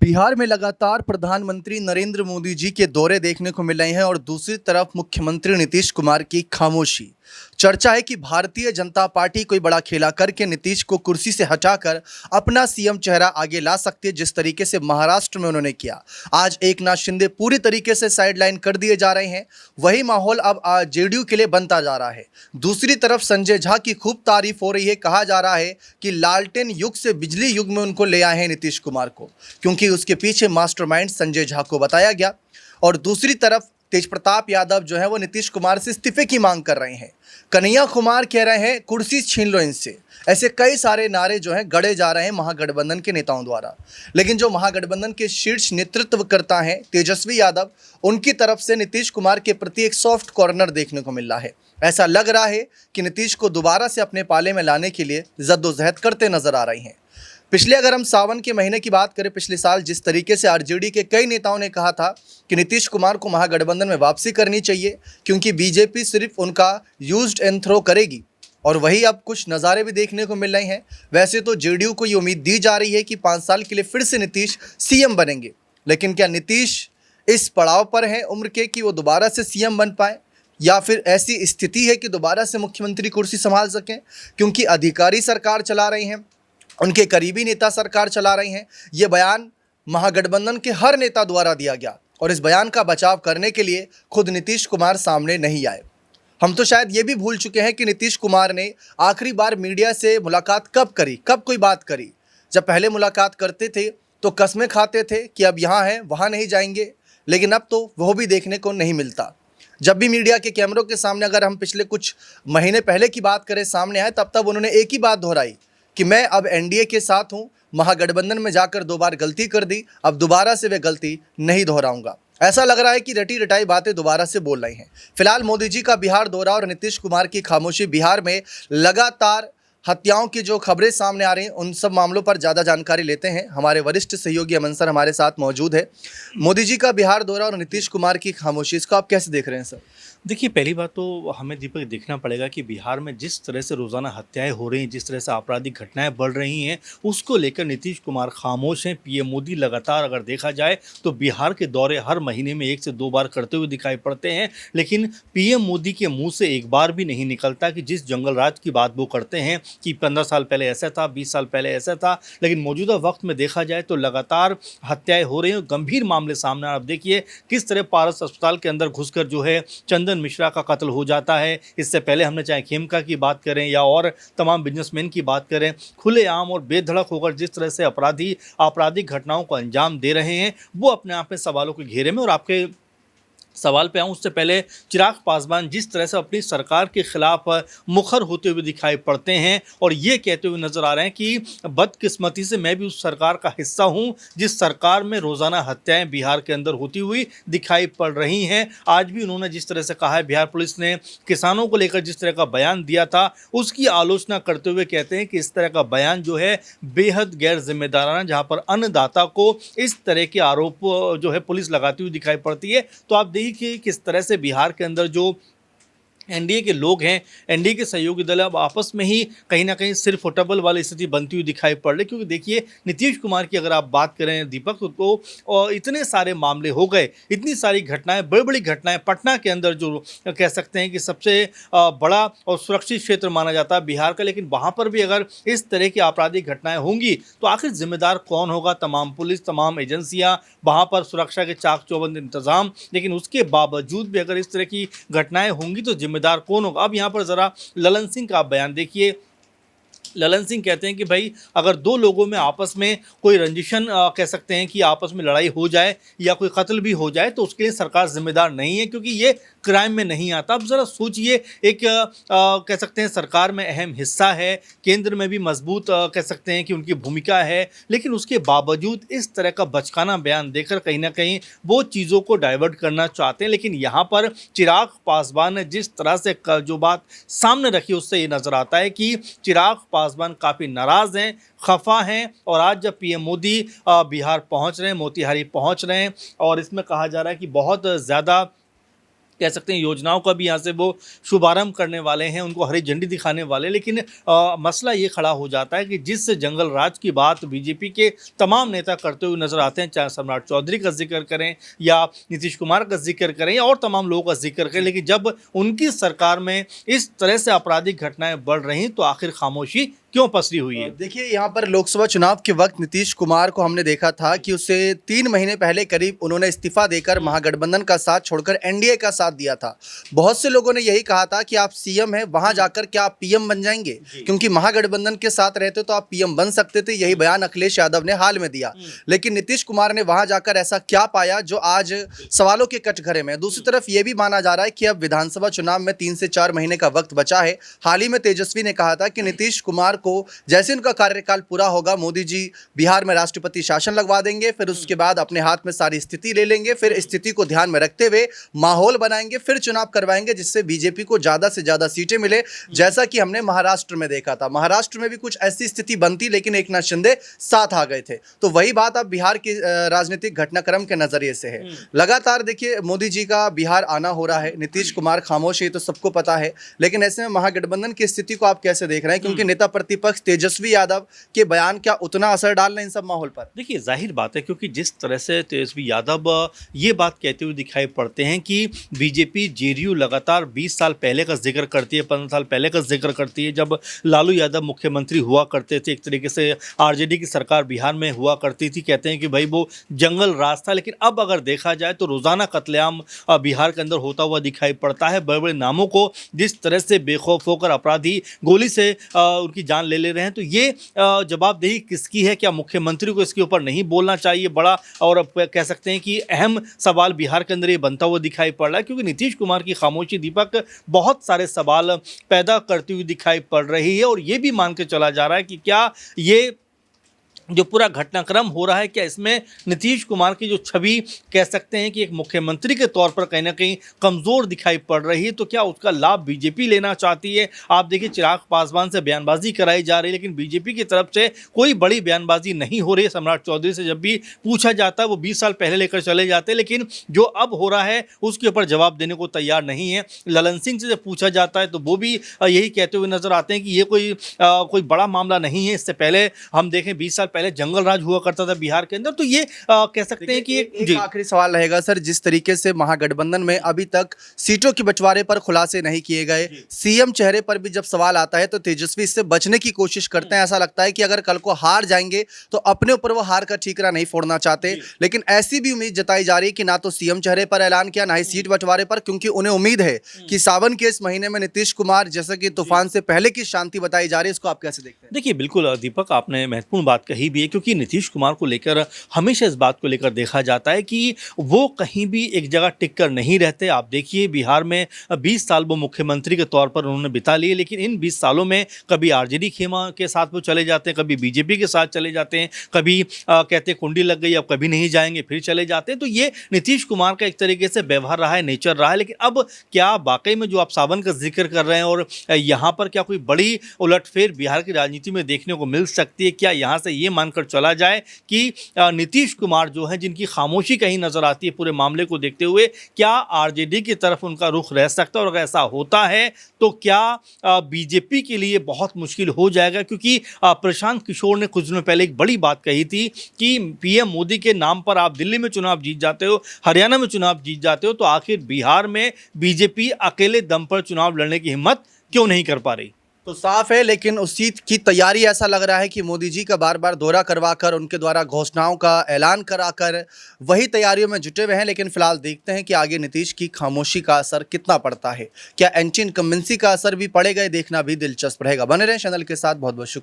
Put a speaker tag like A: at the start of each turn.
A: बिहार में लगातार प्रधानमंत्री नरेंद्र मोदी जी के दौरे देखने को मिल रहे हैं और दूसरी तरफ मुख्यमंत्री नीतीश कुमार की खामोशी। चर्चा है कि भारतीय जनता पार्टी कोई बड़ा खेला करके नीतीश को कुर्सी से हटाकर अपना सीएम चेहरा आगे ला सकती है, जिस तरीके से महाराष्ट्र में उन्होंने किया। आज एकनाथ शिंदे पूरी तरीके से साइडलाइन कर दिए जा रहे हैं। वही माहौल अब जेडीयू के लिए बनता जा रहा है। दूसरी तरफ संजय झा की खूब तारीफ हो रही है। कहा जा रहा है कि लालटेन युग से बिजली युग में उनको ले आए हैं नीतीश कुमार को, क्योंकि उसके पीछे मास्टरमाइंड संजय झा को बताया गया। और दूसरी तरफ तेज प्रताप यादव जो है वो नीतीश कुमार से इस्तीफे की मांग कर रहे हैं। कन्हैया कुमार कह रहे हैं कुर्सी छीन लो इनसे। ऐसे कई सारे नारे जो हैं गढ़े जा रहे हैं महागठबंधन के नेताओं द्वारा। लेकिन जो महागठबंधन के शीर्ष नेतृत्व करता है तेजस्वी यादव, उनकी तरफ से नीतीश कुमार के प्रति एक सॉफ्ट कॉर्नर देखने को मिल रहा है। ऐसा लग रहा है कि नीतीश को दोबारा से अपने पाले में लाने के लिए जद्दोजहद करते नजर आ रहे हैं। पिछले अगर हम सावन के महीने की बात करें, पिछले साल जिस तरीके से आरजेडी के कई नेताओं ने कहा था कि नीतीश कुमार को महागठबंधन में वापसी करनी चाहिए, क्योंकि बीजेपी सिर्फ उनका यूज्ड एंड थ्रो करेगी। और वही अब कुछ नज़ारे भी देखने को मिल रहे हैं। वैसे तो जेडीयू को ये उम्मीद दी जा रही है कि 5 साल के लिए फिर से नीतीश सीएम बनेंगे, लेकिन क्या नीतीश इस पड़ाव पर हैं उम्र के कि वो दोबारा से सीएम बन पाए, या फिर ऐसी स्थिति है कि दोबारा से मुख्यमंत्री कुर्सी संभाल सकें? क्योंकि अधिकारी सरकार चला रहे हैं, उनके करीबी नेता सरकार चला रहे हैं। ये बयान महागठबंधन के हर नेता द्वारा दिया गया और इस बयान का बचाव करने के लिए खुद नीतीश कुमार सामने नहीं आए। हम तो शायद ये भी भूल चुके हैं कि नीतीश कुमार ने आखिरी बार मीडिया से मुलाकात कब करी, कब कोई बात करी। जब पहले मुलाकात करते थे तो कस्में खाते थे कि अब यहाँ हैं वहाँ नहीं जाएंगे, लेकिन अब तो वह भी देखने को नहीं मिलता। जब भी मीडिया के कैमरों के सामने, अगर हम पिछले कुछ महीने पहले की बात करें, सामने आए, तब उन्होंने एक ही बात दोहराई कि मैं अब एनडीए के साथ हूं, महागठबंधन में जाकर 2 बार गलती कर दी, अब दोबारा से वे गलती नहीं दोहराऊंगा। ऐसा लग रहा है कि रटी रटाई बातें दोबारा से बोल रहे हैं। फिलहाल मोदी जी का बिहार दौरा और नीतीश कुमार की खामोशी। बिहार में लगातार हत्याओं की जो खबरें सामने आ रही हैं, उन सब मामलों पर ज़्यादा जानकारी लेते हैं। हमारे वरिष्ठ सहयोगी अमन सर हमारे साथ मौजूद है। मोदी जी का बिहार दौरा और नीतीश कुमार की खामोशी, इसको आप कैसे देख रहे हैं सर?
B: देखिए, पहली बात तो हमें दीपक देखना पड़ेगा कि बिहार में जिस तरह से रोज़ाना हत्याएं हो रही हैं, जिस तरह से आपराधिक घटनाएं बढ़ रही हैं, उसको लेकर नीतीश कुमार खामोश हैं। पीएम मोदी लगातार अगर देखा जाए तो बिहार के दौरे हर महीने में 1 से 2 बार करते हुए दिखाई पड़ते हैं, लेकिन पीएम मोदी के मुंह से एक बार भी नहीं निकलता कि जिस जंगल राज की बात वो करते हैं कि 15 साल पहले ऐसा था, 20 साल पहले ऐसा था। लेकिन मौजूदा वक्त में देखा जाए तो लगातार हत्याएं हो रही हैं, गंभीर मामले सामने। आप देखिए किस तरह पारस अस्पताल के अंदर घुसकर जो है चंदन मिश्रा का कत्ल हो जाता है। इससे पहले हमने चाहे खेमका की बात करें या और तमाम बिजनेसमैन की बात करें, खुलेआम और बेधड़क होकर जिस तरह से अपराधी आपराधिक घटनाओं को अंजाम दे रहे हैं, वो अपने आप में सवालों के घेरे में। और आपके सवाल पे आऊँ उससे पहले, चिराग पासवान जिस तरह से अपनी सरकार के खिलाफ मुखर होते हुए दिखाई पड़ते हैं और ये कहते हुए नजर आ रहे हैं कि बदकिस्मती से मैं भी उस सरकार का हिस्सा हूं जिस सरकार में रोज़ाना हत्याएं बिहार के अंदर होती हुई दिखाई पड़ रही हैं। आज भी उन्होंने जिस तरह से कहा है, बिहार पुलिस ने किसानों को लेकर जिस तरह का बयान दिया था उसकी आलोचना करते हुए कहते हैं कि इस तरह का बयान जो है बेहद गैर जिम्मेदाराना, जहाँ पर अन्नदाता को इस तरह के आरोप जो है पुलिस लगाती हुई दिखाई पड़ती है। तो आप कि किस तरह से बिहार के अंदर जो एनडीए के लोग हैं, एनडीए के सहयोगी दल अब आपस में ही कहीं ना कहीं सिर फुटबल वाली स्थिति बनती हुई दिखाई पड़ रही। क्योंकि देखिए नीतीश कुमार की अगर आप बात करें दीपक, तो इतने सारे मामले हो गए, इतनी सारी घटनाएं, बड़ी बड़ी घटनाएं। पटना के अंदर जो कह सकते हैं कि सबसे बड़ा और सुरक्षित क्षेत्र माना जाता है बिहार का, लेकिन वहाँ पर भी अगर इस तरह की आपराधिक घटनाएं होंगी तो आखिर जिम्मेदार कौन होगा? तमाम पुलिस, तमाम एजेंसियाँ, वहाँ पर सुरक्षा के चाक चौबंद इंतजाम। लेकिन उसके बावजूद भी अगर इस तरह की घटनाएं होंगी तो जिम्मेदार कौन होगा? अब यहाँ पर जरा ललन सिंह का आप बयान देखिए। ललन सिंह कहते हैं कि भाई अगर 2 लोगों में आपस में कोई रंजिशन कह सकते हैं कि आपस में लड़ाई हो जाए या कोई कत्ल भी हो जाए तो उसके लिए सरकार जिम्मेदार नहीं है, क्योंकि ये क्राइम में नहीं आता। अब ज़रा सोचिए, एक कह सकते हैं सरकार में अहम हिस्सा है, केंद्र में भी मजबूत कह सकते हैं कि उनकी भूमिका है, लेकिन उसके बावजूद इस तरह का बचकाना बयान देकर कहीं ना कहीं वो चीज़ों को डाइवर्ट करना चाहते हैं। लेकिन यहाँ पर चिराग पासवान ने जिस तरह से जो बात सामने रखी उससे ये नज़र आता है कि चिराग पासवान काफ़ी नाराज़ हैं, खफा हैं। और आज जब पीएम मोदी बिहार पहुंच रहे हैं, मोतिहारी पहुंच रहे हैं, और इसमें कहा जा रहा है कि बहुत ज़्यादा कह सकते हैं योजनाओं का भी यहाँ से वो शुभारंभ करने वाले हैं, उनको हरी झंडी दिखाने वाले। लेकिन मसला ये खड़ा हो जाता है कि जिस जंगल राज की बात बीजेपी के तमाम नेता करते हुए नजर आते हैं, चाहे सम्राट चौधरी का जिक्र करें या नीतीश कुमार का जिक्र करें या और तमाम लोगों का जिक्र करें, लेकिन जब उनकी सरकार में इस तरह से आपराधिक घटनाएं बढ़ रही तो आखिर खामोशी क्यों पसरी हुई है?
A: देखिए, यहाँ पर लोकसभा चुनाव के वक्त नीतीश कुमार को हमने देखा था कि उससे 3 महीने पहले करीब उन्होंने इस्तीफा देकर महागठबंधन का साथ छोड़कर एनडीए का साथ दिया था। बहुत से लोगों ने यही कहा था कि आप सीएम हैं, वहां जाकर क्या आप पीएम बन जाएंगे, क्योंकि महागठबंधन के साथ रहते तो आप पीएम बन सकते थे। यही बयान अखिलेश यादव ने हाल में दिया। लेकिन नीतीश कुमार ने वहां जाकर ऐसा क्या पाया जो आज सवालों के कटघरे में। दूसरी तरफ यह भी माना जा रहा है कि अब विधानसभा चुनाव में 3 से 4 महीने का वक्त बचा है। हाल ही में तेजस्वी ने कहा था कि नीतीश कुमार को जैसे उनका कार्यकाल पूरा होगा, मोदी जी बिहार में राष्ट्रपति शासन लगवा देंगे, फिर उसके बाद अपने हाथ में सारी स्थिति ले लेंगे, फिर स्थिति को ध्यान में रखते हुए माहौल बनाएंगे, फिर चुनाव करवाएंगे जिससे बीजेपी को ज्यादा से ज्यादा सीटें मिले, जैसा कि हमने महाराष्ट्र में देखा था। महाराष्ट्र में भी कुछ ऐसी स्थिति बनती, लेकिन एकनाथ शिंदे साथ आ गए थे। तो वही बात अब बिहार के राजनीतिक घटनाक्रम के नजरिए से है। लगातार देखिए, मोदी जी का बिहार आना हो रहा है, नीतीश कुमार खामोश है, तो सबको पता है। लेकिन ऐसे में महागठबंधन की स्थिति को आप कैसे देख रहे हैं, क्योंकि नेता प्रतिपक्ष तेजस्वी यादव के बयान क्या उतना असर डाल रहे हैं इन सब माहौल पर?
B: देखिए, जाहिर बात है, क्योंकि जिस तरह से तेजस्वी यादव ये बात कहते हुए दिखाई पड़ते हैं कि बीजेपी जेडीयू लगातार 20 साल पहले का जिक्र करती है, 15 साल पहले का जिक्र करती है, जब लालू यादव मुख्यमंत्री हुआ करते थे। एक तरीके से आरजेडी की सरकार बिहार में हुआ करती थी। कहते हैं कि भाई वो जंगल राज था। लेकिन अब अगर देखा जाए तो रोज़ाना कत्लेआम बिहार के अंदर होता हुआ दिखाई पड़ता है। बड़े बड़े नामों को जिस तरह से बेखौफ होकर अपराधी गोली से उनकी जान ले रहे हैं, तो ये जवाबदेही किसकी है? क्या मुख्यमंत्री को इसके ऊपर नहीं बोलना चाहिए? बड़ा और कह सकते हैं कि अहम सवाल बिहार के अंदर ये बनता हुआ दिखाई पड़ रहा है, क्योंकि नीतीश कुमार की खामोशी दीपक बहुत सारे सवाल पैदा करती हुई दिखाई पड़ रही है। और ये भी मान के चला जा रहा है कि क्या ये जो पूरा घटनाक्रम हो रहा है, क्या इसमें नीतीश कुमार की जो छवि कह सकते हैं कि एक मुख्यमंत्री के तौर पर कहीं ना कहीं कमज़ोर दिखाई पड़ रही है, तो क्या उसका लाभ बीजेपी लेना चाहती है? आप देखिए, चिराग पासवान से बयानबाजी कराई जा रही है, लेकिन बीजेपी की तरफ से कोई बड़ी बयानबाजी नहीं हो रही है। सम्राट चौधरी से जब भी पूछा जाता है, वो 20 साल पहले लेकर चले जाते हैं, लेकिन जो अब हो रहा है उसके ऊपर जवाब देने को तैयार नहीं है। ललन सिंह से जब पूछा जाता है तो वो भी यही कहते हुए नजर आते हैं कि ये कोई बड़ा मामला नहीं है। इससे पहले हम देखें, 20 साल पहले जंगल राज हुआ करता था बिहार के अंदर। तो ये कह सकते हैं कि
A: एक आखिरी सवाल रहेगा सर, जिस तरीके से महागठबंधन में अभी तक सीटों के बंटवारे पर खुलासे नहीं किए गए, सीएम चेहरे पर भी जब सवाल आता है तो तेजस्वी इससे बचने की कोशिश करते हैं। ऐसा लगता है कि अगर कल को हार जाएंगे तो अपने ऊपर वो हार का ठीकरा नहीं फोड़ना चाहते। लेकिन ऐसी भी उम्मीद जताई जा रही है कि ना तो सीएम चेहरे पर ऐलान किया, ना ही सीट बंटवारे पर, क्योंकि उन्हें उम्मीद है कि सावन के इस महीने में नीतीश कुमार, जैसा कि तूफान से पहले की शांति बताई जा रही है, इसको आप कैसे देखते हैं?
B: देखिए, बिल्कुल दीपक, आपने महत्वपूर्ण बात कही भी है, क्योंकि नीतीश कुमार को लेकर हमेशा इस बात को लेकर देखा जाता है कि वो कहीं भी एक जगह टिक कर नहीं रहते। आप देखिए, बिहार में 20 साल वो मुख्यमंत्री के तौर पर उन्होंने बिता लिए, लेकिन इन 20 सालों में कभी आरजेडी खेमा के साथ वो चले जाते हैं, कभी बीजेपी के साथ चले जाते हैं, कभी कहते हैं कुंडी लग गई, अब कभी नहीं जाएंगे, फिर चले जाते हैं। तो ये नीतीश कुमार का एक तरीके से व्यवहार रहा है, नेचर रहा है। लेकिन अब क्या वाकई में जो आप सावन का जिक्र कर रहे हैं, और यहाँ पर क्या कोई बड़ी उलटफेर बिहार की राजनीति में देखने को मिल सकती है? क्या यहाँ से ये मानकर चला जाए कि नीतीश कुमार जो है, जिनकी खामोशी कहीं नजर आती है पूरे मामले को देखते हुए, क्या आरजेडी की तरफ उनका रुख रह सकता है? और अगर ऐसा होता है तो क्या बीजेपी के लिए बहुत मुश्किल हो जाएगा? क्योंकि प्रशांत किशोर ने कुछ दिनों पहले एक बड़ी बात कही थी कि पीएम मोदी के नाम पर आप दिल्ली में चुनाव जीत जाते हो, हरियाणा में चुनाव जीत जाते हो, तो आखिर बिहार में बीजेपी अकेले दम पर चुनाव लड़ने की हिम्मत क्यों नहीं कर पा रही?
A: तो साफ है, लेकिन उस सीट की तैयारी ऐसा लग रहा है कि मोदी जी का बार बार दौरा करवाकर, उनके द्वारा घोषणाओं का ऐलान कराकर वही तैयारियों में जुटे हुए हैं। लेकिन फिलहाल देखते हैं कि आगे नीतीश की खामोशी का असर कितना पड़ता है। क्या एंटी इनकम्बेंसी का असर भी पड़ेगा? देखना भी दिलचस्प रहेगा। बने रहें चैनल के साथ। बहुत बहुत शुक्रिया।